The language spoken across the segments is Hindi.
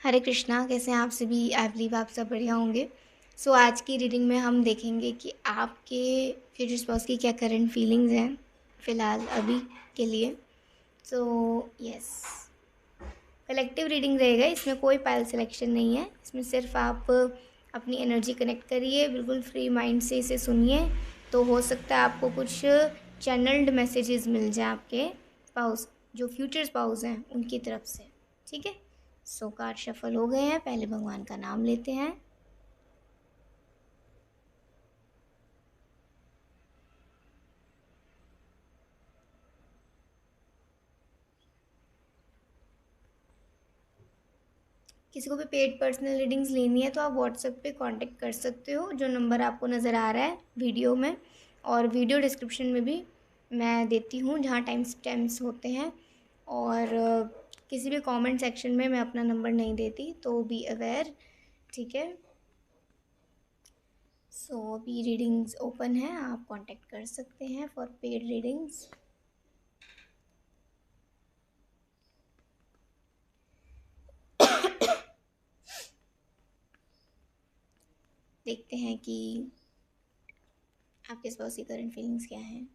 हरे कृष्णा। कैसे हैं आप सभी? आई बिलीव आप सब बढ़िया होंगे। सो आज की रीडिंग में हम देखेंगे कि आपके फ्यूचर स्पाउस की क्या करंट फीलिंग्स हैं फ़िलहाल अभी के लिए। सो यस, कलेक्टिव रीडिंग रहेगा, इसमें कोई पाइल सिलेक्शन नहीं है। इसमें सिर्फ आप अपनी एनर्जी कनेक्ट करिए, बिल्कुल फ्री माइंड से इसे सुनिए। तो हो सकता है आपको कुछ चैनल्ड मैसेजेस मिल जाए आपके स्पाउस, जो फ्यूचर स्पाउस हैं उनकी तरफ से। ठीक है, सो कार्ड शफल हो गए हैं। पहले भगवान का नाम लेते हैं। किसी को भी पेड पर्सनल रीडिंग्स लेनी है तो आप व्हाट्सएप पे कांटेक्ट कर सकते हो, जो नंबर आपको नज़र आ रहा है वीडियो में, और वीडियो डिस्क्रिप्शन में भी मैं देती हूँ जहाँ टाइम स्टैम्प्स होते हैं। और किसी भी कमेंट सेक्शन में मैं अपना नंबर नहीं देती, तो बी अवेयर। ठीक है, सो अभी रीडिंग्स ओपन है, आप कांटेक्ट कर सकते हैं फॉर पेड रीडिंग्स। देखते हैं कि आपके पास की करंट फीलिंग्स क्या हैं।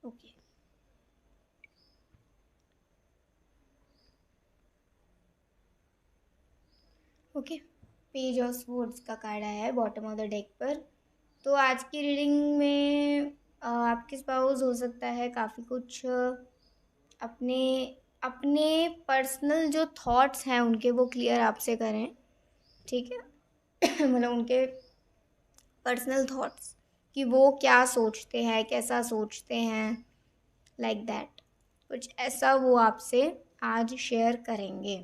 Okay, okay, page of swords का कार्ड आया है बॉटम ऑफ द डेक पर। तो आज की रीडिंग में आपके स्पाउस हो सकता है काफ़ी कुछ अपने अपने पर्सनल जो थॉट्स हैं उनके वो क्लियर आपसे करें। ठीक है मतलब उनके पर्सनल थॉट्स कि वो क्या सोचते हैं, कैसा सोचते हैं, लाइक दैट, कुछ ऐसा वो आपसे आज शेयर करेंगे।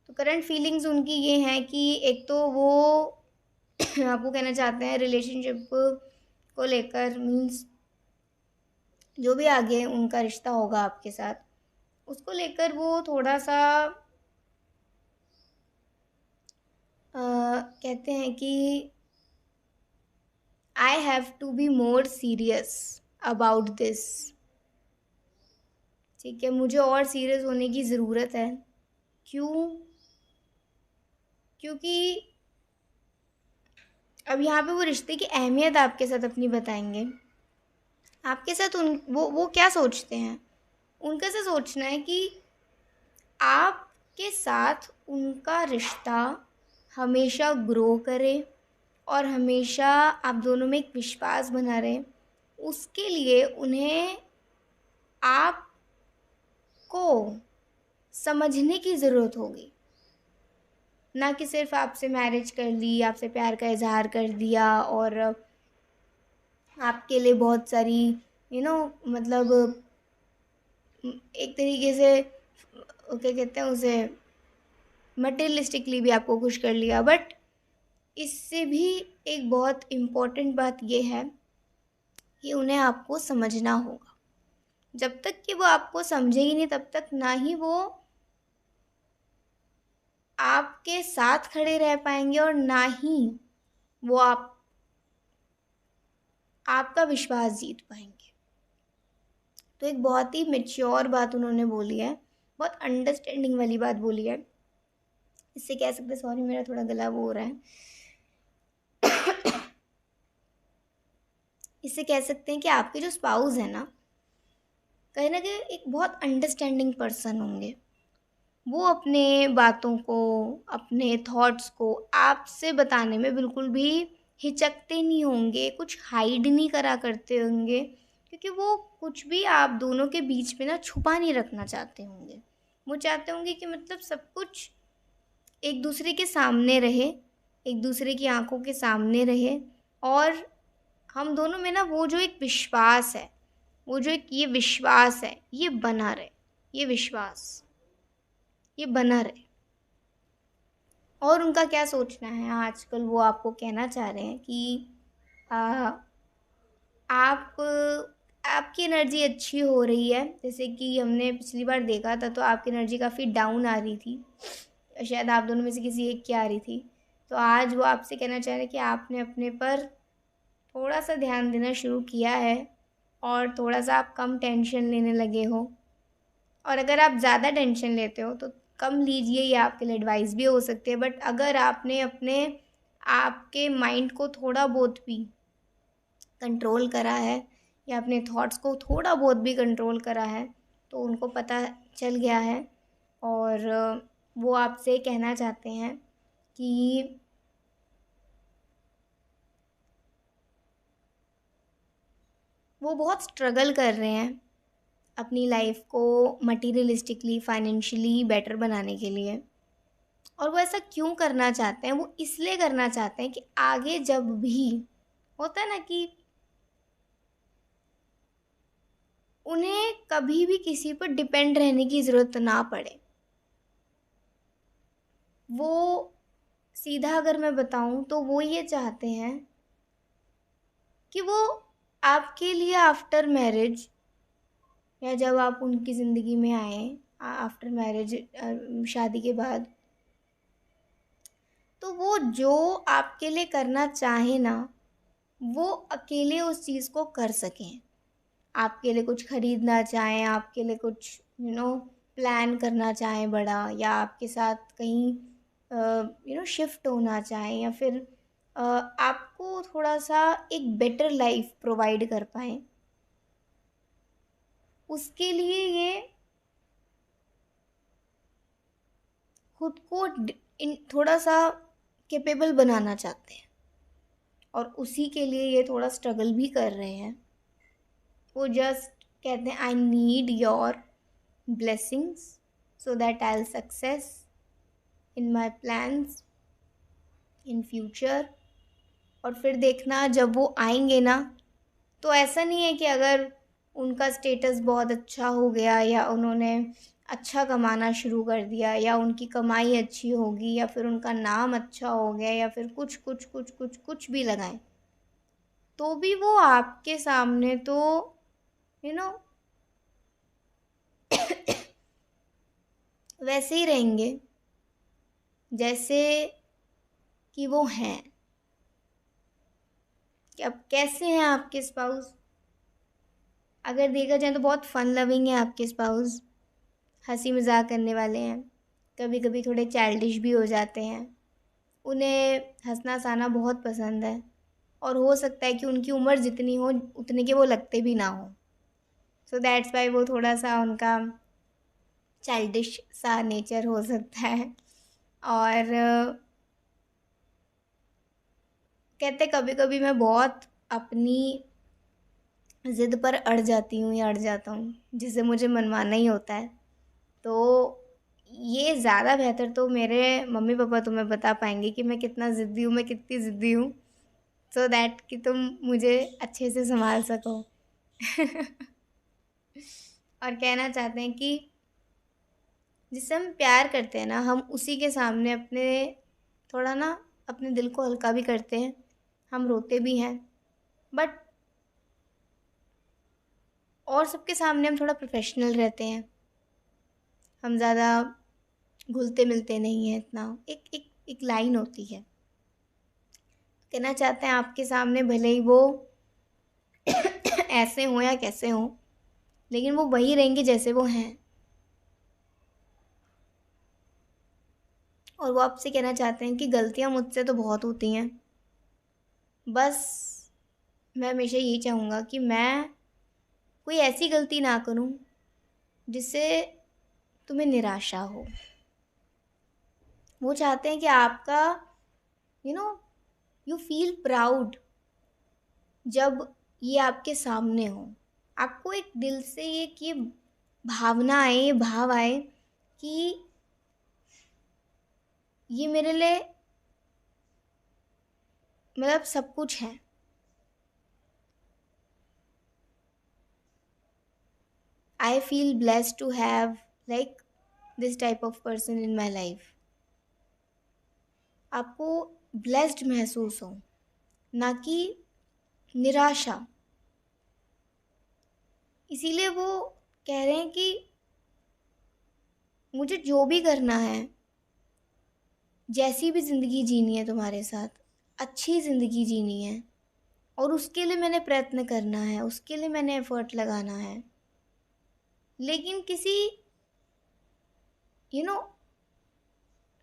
तो करंट फीलिंग्स उनकी ये हैं कि एक तो वो आपको कहना चाहते हैं रिलेशनशिप को लेकर, मीन्स जो भी आगे उनका रिश्ता होगा आपके साथ, उसको लेकर वो थोड़ा सा कहते हैं कि I have to be more serious about this. ठीक है, मुझे और सीरियस होने की ज़रूरत है। क्यों? क्योंकि अब यहाँ पे वो रिश्ते की अहमियत आपके साथ अपनी बताएंगे। आपके साथ वो क्या सोचते हैं, उनका ऐसा सोचना है कि आपके साथ उनका रिश्ता हमेशा ग्रो करे और हमेशा आप दोनों में एक विश्वास बना रहे। उसके लिए उन्हें आपको समझने की ज़रूरत होगी, ना कि सिर्फ आपसे मैरिज कर ली, आपसे प्यार का इजहार कर दिया और आपके लिए बहुत सारी मतलब एक तरीके से क्या कहते हैं उसे, मटेरियलिस्टिकली भी आपको खुश कर लिया। बट इससे भी एक बहुत इम्पॉर्टेंट बात यह है कि उन्हें आपको समझना होगा। जब तक कि वो आपको समझेगी नहीं तब तक ना ही वो आपके साथ खड़े रह पाएंगे और ना ही वो आपका विश्वास जीत पाएंगे। तो एक बहुत ही मेच्योर बात उन्होंने बोली है, बहुत अंडरस्टैंडिंग वाली बात बोली है। इससे कह सकते, सॉरी मेरा थोड़ा गला वो हो रहा है इससे कह सकते हैं कि आपके जो स्पाउस है ना, कहीं ना कहीं एक बहुत अंडरस्टैंडिंग पर्सन होंगे। वो अपने बातों को, अपने थॉट्स को आपसे बताने में बिल्कुल भी हिचकते नहीं होंगे, कुछ हाइड नहीं करा करते होंगे। क्योंकि वो कुछ भी आप दोनों के बीच में ना छुपा नहीं रखना चाहते होंगे। वो चाहते होंगे कि मतलब सब कुछ एक दूसरे के सामने रहे, एक दूसरे की आंखों के सामने रहे, और हम दोनों में ना वो जो एक विश्वास है, वो जो एक ये विश्वास है, ये बना रहे, ये विश्वास ये बना रहे। और उनका क्या सोचना है आजकल, वो आपको कहना चाह रहे हैं कि आ, आप आपकी एनर्जी अच्छी हो रही है। जैसे कि हमने पिछली बार देखा था तो आपकी एनर्जी काफ़ी डाउन आ रही थी, शायद आप दोनों में से किसी एक की आ रही थी। तो आज वो आपसे कहना चाह रहे हैं कि आपने अपने पर थोड़ा सा ध्यान देना शुरू किया है, और थोड़ा सा आप कम टेंशन लेने लगे हो। और अगर आप ज़्यादा टेंशन लेते हो तो कम लीजिए, ये आपके लिए एडवाइस भी हो सकती है। बट अगर आपने अपने आपके माइंड को थोड़ा बहुत भी कंट्रोल करा है, या अपने थॉट्स को थोड़ा बहुत भी कंट्रोल करा है, तो उनको पता चल गया है। और वो आपसे कहना चाहते हैं कि वो बहुत स्ट्रगल कर रहे हैं अपनी लाइफ को मटीरियलिस्टिकली, फाइनेंशियली बेटर बनाने के लिए। और वो ऐसा क्यों करना चाहते हैं? वो इसलिए करना चाहते हैं कि आगे जब भी होता है ना कि उन्हें कभी भी किसी पर डिपेंड रहने की ज़रूरत ना पड़े। वो सीधा अगर मैं बताऊं तो वो ये चाहते हैं कि वो आपके लिए आफ्टर मैरिज, या जब आप उनकी ज़िंदगी में आए आफ्टर मैरिज, शादी के बाद, तो वो जो आपके लिए करना चाहे ना, वो अकेले उस चीज़ को कर सकें। आपके लिए कुछ खरीदना चाहें, आपके लिए कुछ प्लान करना चाहें बड़ा, या आपके साथ कहीं शिफ्ट होना चाहें, या फिर आपको थोड़ा सा एक बेटर लाइफ प्रोवाइड कर पाएँ, उसके लिए ये खुद को थोड़ा सा कैपेबल बनाना चाहते हैं। और उसी के लिए ये थोड़ा स्ट्रगल भी कर रहे हैं। वो जस्ट कहते हैं I need your blessings so that I will success in my plans in future. और फिर देखना जब वो आएंगे ना, तो ऐसा नहीं है कि अगर उनका स्टेटस बहुत अच्छा हो गया, या उन्होंने अच्छा कमाना शुरू कर दिया, या उनकी कमाई अच्छी होगी, या फिर उनका नाम अच्छा हो गया, या फिर कुछ कुछ कुछ कुछ कुछ भी लगाएं, तो भी वो आपके सामने तो यू नो वैसे ही रहेंगे जैसे कि वो हैं। कि अब कैसे हैं आपके स्पाउस? अगर देखा जाए तो बहुत फन लविंग है आपके स्पाउस, हंसी मजाक करने वाले हैं, कभी कभी थोड़े चाइल्डिश भी हो जाते हैं। उन्हें हंसना हंसाना बहुत पसंद है, और हो सकता है कि उनकी उम्र जितनी हो उतने के वो लगते भी ना हो। सो दैट्स वाई वो थोड़ा सा उनका चाइल्डिश सा नेचर हो सकता है। और कहते कभी कभी मैं बहुत अपनी ज़िद पर अड़ जाती हूँ या अड़ जाता हूँ, जिसे मुझे मनवाना ही होता है। तो ये ज़्यादा बेहतर तो मेरे मम्मी पापा तुम्हें बता पाएंगे कि मैं कितना ज़िद्दी हूँ, मैं कितनी ज़िद्दी हूँ, सो दैट कि तुम मुझे अच्छे से संभाल सको। और कहना चाहते हैं कि जिससे हम प्यार करते हैं ना, हम उसी के सामने अपने थोड़ा ना अपने दिल को हल्का भी करते हैं, हम रोते भी हैं, बट और सबके सामने हम थोड़ा प्रोफेशनल रहते हैं। हम ज़्यादा घुलते मिलते नहीं हैं इतना। एक एक एक लाइन होती है, कहना चाहते हैं आपके सामने भले ही वो ऐसे हों या कैसे हों, लेकिन वो वही रहेंगे जैसे वो हैं। और वो आपसे कहना चाहते हैं कि गलतियाँ मुझसे तो बहुत होती हैं, बस मैं हमेशा यही चाहूँगा कि मैं कोई ऐसी गलती ना करूँ जिससे तुम्हें निराशा हो। वो चाहते हैं कि आपका you know you feel proud जब ये आपके सामने हो, आपको एक दिल से ये भावना आए, ये भाव आए कि ये मेरे लिए मतलब सब कुछ है। I feel blessed to have like this type of person in my life. आपको ब्लेस्ड महसूस हो, ना कि निराशा। इसीलिए वो कह रहे हैं कि मुझे जो भी करना है, जैसी भी ज़िंदगी जीनी है तुम्हारे साथ, अच्छी ज़िंदगी जीनी है और उसके लिए मैंने प्रयत्न करना है, उसके लिए मैंने एफर्ट लगाना है, लेकिन किसी यू नो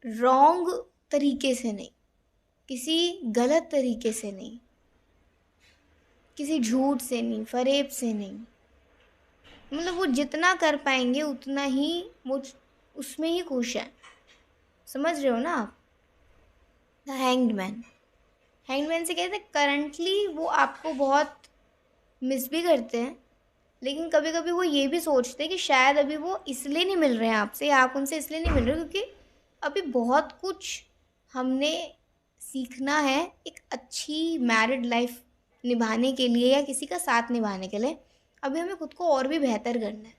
रॉन्ग तरीके से नहीं, किसी गलत तरीके से नहीं, किसी झूठ से नहीं, फरेब से नहीं। मतलब वो जितना कर पाएंगे उतना ही वो उसमें ही खुश है। समझ रहे हो ना आप? The hanged man, hanged man से कहते हैं करंटली वो आपको बहुत मिस भी करते हैं, लेकिन कभी कभी वो ये भी सोचते हैं कि शायद अभी वो इसलिए नहीं मिल रहे हैं आपसे, या आप उनसे इसलिए नहीं मिल रहे क्योंकि अभी बहुत कुछ हमने सीखना है एक अच्छी मैरिड लाइफ निभाने के लिए या किसी का साथ निभाने के लिए। अभी हमें खुद को और भी बेहतर करना है।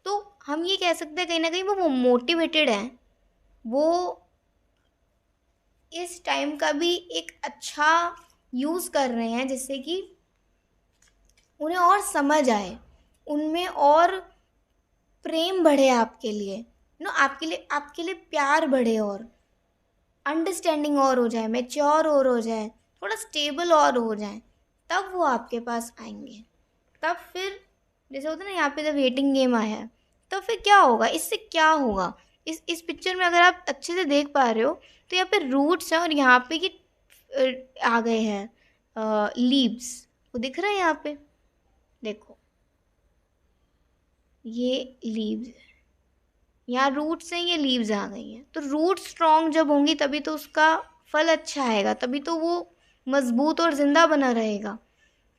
तो हम ये कह सकते हैं कहीं ना कहीं वो मोटिवेटेड हैं, वो इस टाइम का भी एक अच्छा यूज़ कर रहे हैं जिससे कि उन्हें और समझ आए, उनमें और प्रेम बढ़े आपके लिए, आपके लिए प्यार बढ़े और अंडरस्टैंडिंग और हो जाए, मैच्योर और हो जाए, थोड़ा स्टेबल और हो जाए, तब वो आपके पास आएंगे। तब फिर जैसे होता है ना यहाँ पे जब वेटिंग गेम आया है, तब फिर क्या होगा, इससे क्या होगा। इस पिक्चर में अगर आप अच्छे से देख पा रहे हो तो यहाँ पे रूट्स हैं और यहाँ पे कि आ गए हैं लीव्स, वो दिख रहा है यहाँ पे, देखो ये लीव्स है, यहाँ रूट्स हैं, ये लीव्स आ गई हैं। तो रूट स्ट्रॉन्ग जब होंगी तभी तो उसका फल अच्छा आएगा, तभी तो वो मजबूत और ज़िंदा बना रहेगा।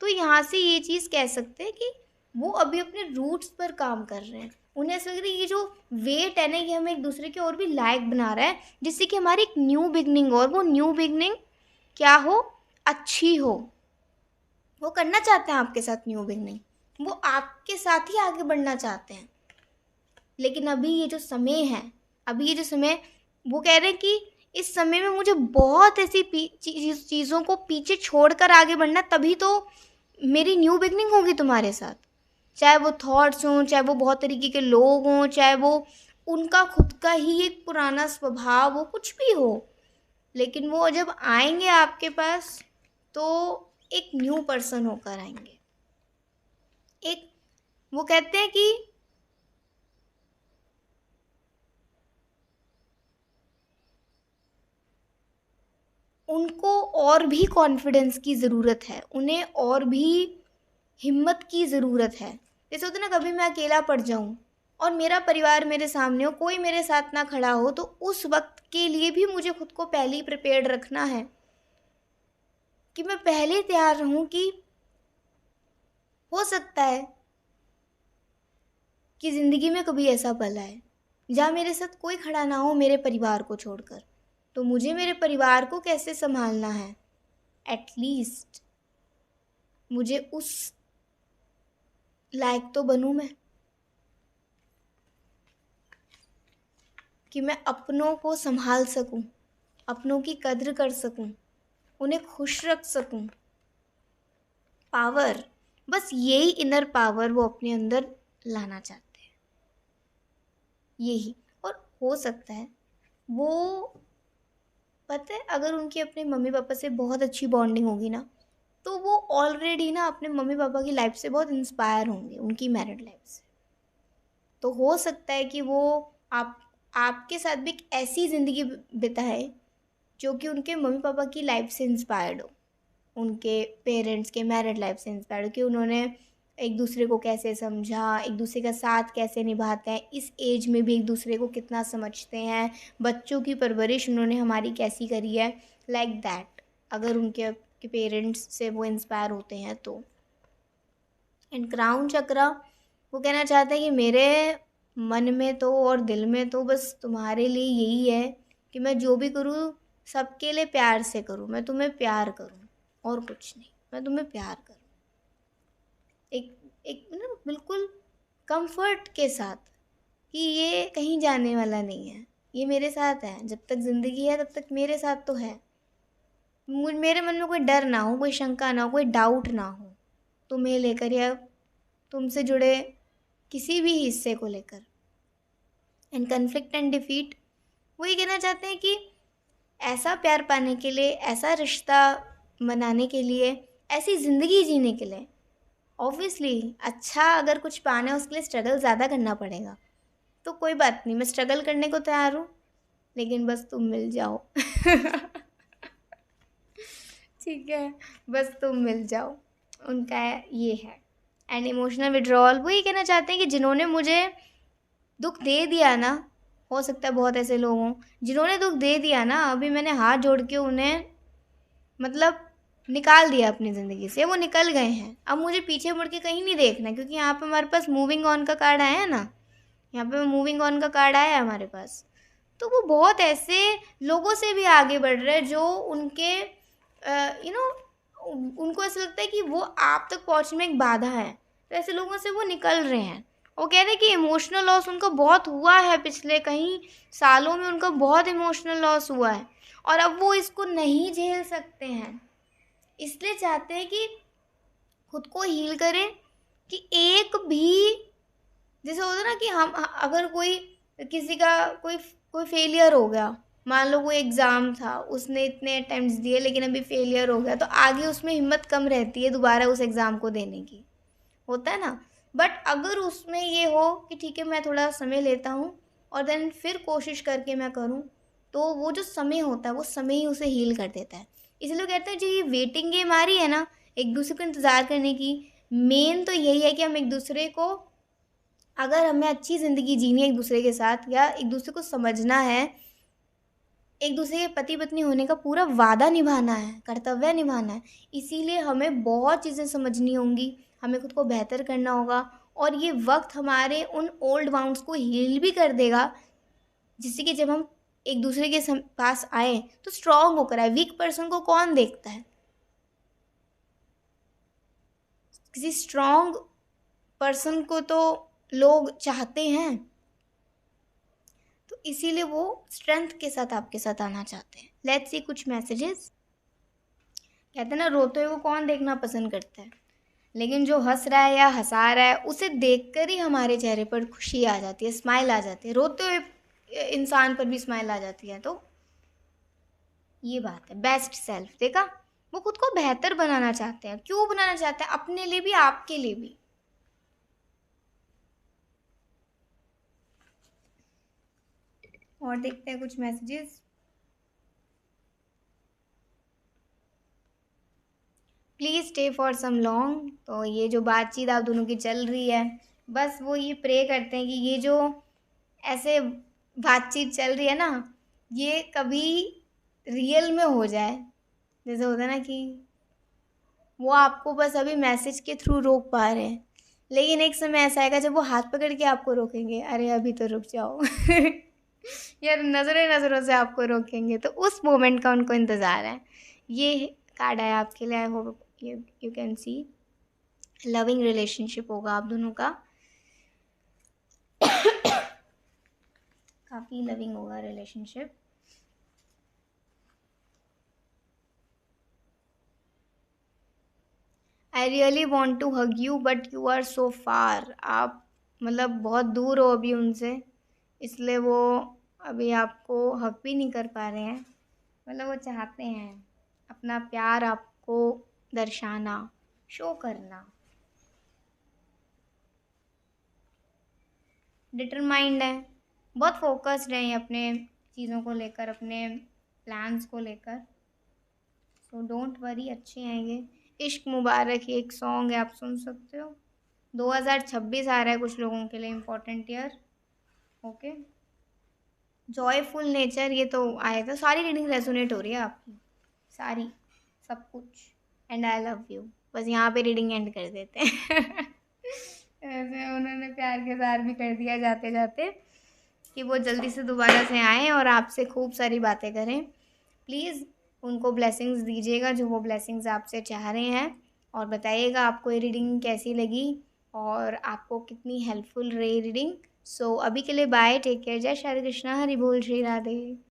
तो यहाँ से ये चीज़ कह सकते हैं कि वो अभी अपने रूट्स पर काम कर रहे हैं। उन्हें ऐसा लग रहा है ये जो वेट है ना, ये हमें एक दूसरे के और भी लायक बना रहा है, जिससे कि हमारी एक न्यू बिगनिंग और वो न्यू बिगनिंग क्या हो, अच्छी हो। वो करना चाहते हैं आपके साथ न्यू बिगनिंग, वो आपके साथ ही आगे बढ़ना चाहते हैं। लेकिन अभी ये जो समय है, अभी ये जो समय, वो कह रहे हैं कि इस समय में मुझे बहुत ऐसी चीज़ों को पीछे छोड़कर आगे बढ़ना, तभी तो मेरी न्यू बिगनिंग होगी तुम्हारे साथ। चाहे वो थॉट्स हों, चाहे वो बहुत तरीके के लोग हों, चाहे वो उनका खुद का ही एक पुराना स्वभाव हो, कुछ भी हो, लेकिन वो जब आएंगे आपके पास तो एक न्यू पर्सन होकर आएंगे। एक वो कहते हैं कि उनको और भी कॉन्फिडेंस की ज़रूरत है, उन्हें और भी हिम्मत की ज़रूरत है। जैसे होता है ना, कभी मैं अकेला पड़ जाऊँ और मेरा परिवार मेरे सामने हो, कोई मेरे साथ ना खड़ा हो, तो उस वक्त के लिए भी मुझे खुद को पहले ही प्रिपेयर्ड रखना है कि मैं पहले ही तैयार रहूँ कि हो सकता है कि ज़िंदगी में कभी ऐसा पल आए जहाँ मेरे साथ कोई खड़ा ना हो मेरे परिवार को छोड़कर। तो मुझे मेरे परिवार को कैसे संभालना है, एटलीस्ट मुझे उस लायक तो बनूं मैं कि मैं अपनों को संभाल सकूं, अपनों की कद्र कर सकूं, उन्हें खुश रख सकूं। पावर, बस यही इनर पावर वो अपने अंदर लाना चाहते हैं, यही। और हो सकता है वो, पता है, अगर उनकी अपने मम्मी पापा से बहुत अच्छी बॉन्डिंग होगी ना, तो वो ऑलरेडी ना अपने मम्मी पापा की लाइफ से बहुत इंस्पायर होंगे, उनकी मैरिड लाइफ से। तो हो सकता है कि वो आप आपके साथ भी एक ऐसी ज़िंदगी बिताए जो कि उनके मम्मी पापा की लाइफ से इंस्पायर्ड हो, उनके पेरेंट्स के मैरिड लाइफ से इंस्पायर्ड हो, कि उन्होंने एक दूसरे को कैसे समझा, एक दूसरे का साथ कैसे निभाते हैं, इस एज में भी एक दूसरे को कितना समझते हैं, बच्चों की परवरिश उन्होंने हमारी कैसी करी है, लाइक दैट। अगर उनके पेरेंट्स से वो इंस्पायर होते हैं तो एंड क्राउन चक्रा वो कहना चाहता है कि मेरे मन में तो और दिल में तो बस तुम्हारे लिए यही है कि मैं जो भी करूँ सबके लिए प्यार से करूँ, मैं तुम्हें प्यार करूँ और कुछ नहीं, मैं तुम्हें प्यार करूँ। एक एक ना बिल्कुल कंफर्ट के साथ कि ये कहीं जाने वाला नहीं है, ये मेरे साथ है, जब तक ज़िंदगी है तब तक मेरे साथ तो है। मेरे मन में कोई डर ना हो, कोई शंका ना हो, कोई डाउट ना हो तुम्हें लेकर या तुमसे जुड़े किसी भी हिस्से को लेकर। एंड कन्फ्लिक्ट एंड डिफीट वो ये कहना चाहते हैं कि ऐसा प्यार पाने के लिए, ऐसा रिश्ता बनाने के लिए, ऐसी ज़िंदगी जीने के लिए ऑब्वियसली अच्छा अगर कुछ पाना है उसके लिए स्ट्रगल ज़्यादा करना पड़ेगा। तो कोई बात नहीं, मैं स्ट्रगल करने को तैयार हूँ, लेकिन बस तुम मिल जाओ। ठीक है, बस तुम मिल जाओ, उनका ये है। एंड इमोशनल विड्रॉल वो ये कहना चाहते हैं कि जिन्होंने मुझे दुख दे दिया ना, हो सकता है बहुत ऐसे लोग हों जिन्होंने दुख दे दिया ना, अभी मैंने हाथ जोड़ के उन्हें मतलब निकाल दिया अपनी ज़िंदगी से, वो निकल गए हैं। अब मुझे पीछे मुड़ के कहीं नहीं देखना, क्योंकि यहाँ पे हमारे पास मूविंग ऑन का कार्ड आया है ना, यहाँ पे मूविंग ऑन का कार्ड आया है हमारे पास। तो वो बहुत ऐसे लोगों से भी आगे बढ़ रहे हैं जो उनके उनको ऐसा लगता है कि वो आप तक पहुँचने में एक बाधा है, तो ऐसे लोगों से वो निकल रहे हैं। वो कह रहे हैं कि इमोशनल लॉस उनका बहुत हुआ है, पिछले कई सालों में उनका बहुत इमोशनल लॉस हुआ है और अब वो इसको नहीं झेल सकते हैं, इसलिए चाहते हैं कि खुद को हील करें। कि एक भी जैसे होता है ना कि हम अगर कोई किसी का कोई कोई फेलियर हो गया, मान लो कोई एग्ज़ाम था, उसने इतने अटेम्प्ट्स दिए लेकिन अभी फेलियर हो गया, तो आगे उसमें हिम्मत कम रहती है दोबारा उस एग्ज़ाम को देने की, होता है ना। बट अगर उसमें ये हो कि ठीक है मैं थोड़ा समय लेता हूँ और देन फिर कोशिश करके मैं करूँ, तो वो जो समय होता है वो समय ही उसे हील कर देता है। इसलिए कहते हैं जो ये वेटिंग गेम आ रही है ना, एक दूसरे को इंतज़ार करने की, मेन तो यही है कि हम एक दूसरे को, अगर हमें अच्छी ज़िंदगी जीनी है एक दूसरे के साथ या एक दूसरे को समझना है, एक दूसरे के पति पत्नी होने का पूरा वादा निभाना है, कर्तव्य निभाना है, इसीलिए हमें बहुत चीज़ें समझनी होंगी, हमें खुद को बेहतर करना होगा और ये वक्त हमारे उन ओल्ड वाउंड्स को हील भी कर देगा, जिससे कि जब हम एक दूसरे के पास आए तो स्ट्रांग होकर आए। वीक पर्सन को कौन देखता है? किसी स्ट्रांग पर्सन को तो लोग चाहते हैं, तो इसीलिए वो स्ट्रेंथ के साथ आपके साथ आना चाहते हैं। लेट्स सी कुछ मैसेजेस। कहते हैं ना, रोते हुए को कौन देखना पसंद करता है, लेकिन जो हंस रहा है या हंसा रहा है उसे देखकर ही हमारे चेहरे पर खुशी आ जाती है, स्माइल आ जाती है। रोते हुए इंसान पर भी स्माइल आ जाती है। तो ये बात है। बेस्ट सेल्फ देखा, वो खुद को बेहतर बनाना चाहते हैं। क्यों बनाना चाहते हैं? अपने लिए भी, आपके लिए भी। और देखते हैं कुछ messages. Please stay for some long. तो ये जो बातचीत आप दोनों की चल रही है, बस वो ये प्रे करते हैं कि ये जो ऐसे बातचीत चल रही है ना, ये कभी रियल में हो जाए। जैसे होता है ना कि वो आपको बस अभी मैसेज के थ्रू रोक पा रहे हैं, लेकिन एक समय ऐसा आएगा जब वो हाथ पकड़ के आपको रोकेंगे, अरे अभी तो रुक जाओ। यार नज़रों नज़रों से आपको रोकेंगे, तो उस मोमेंट का उनको इंतज़ार है। ये कार्ड है आपके लिए। I hope you can see loving relationship होगा आप दोनों का। काफ़ी लविंग होगा relationship. I really want to hug you but you are so far. आप मतलब बहुत दूर हो अभी उनसे, इसलिए वो अभी आपको हग भी नहीं कर पा रहे हैं। मतलब वो चाहते हैं अपना प्यार आपको दर्शाना, शो करना। डिटरमाइंड है, बहुत फोकस्ड हैं अपने चीज़ों को लेकर, अपने प्लान्स को लेकर। सो डोंट वरी, अच्छे आएंगे। इश्क मुबारक ही एक सॉन्ग है, आप सुन सकते हो। 2026 आ रहा है कुछ लोगों के लिए important year. Okay, joyful nature ये तो आएगा। सारी रीडिंग रेजोनेट हो रही है आपकी, सारी, सब कुछ। And I love you. बस यहाँ पे रीडिंग एंड कर देते हैं। दरकिनार भी कर दिया जाते जाते कि वो जल्दी से दोबारा से आएँ और आपसे खूब सारी बातें करें। प्लीज़ उनको ब्लेसिंग्स दीजिएगा जो वो ब्लेसिंग्स आपसे चाह रहे हैं, और बताइएगा आपको ये रीडिंग कैसी लगी और आपको कितनी हेल्पफुल रही रीडिंग। सो अभी के लिए बाय, टेक केयर, जय श्री कृष्णा, हरि बोल, श्री राधे।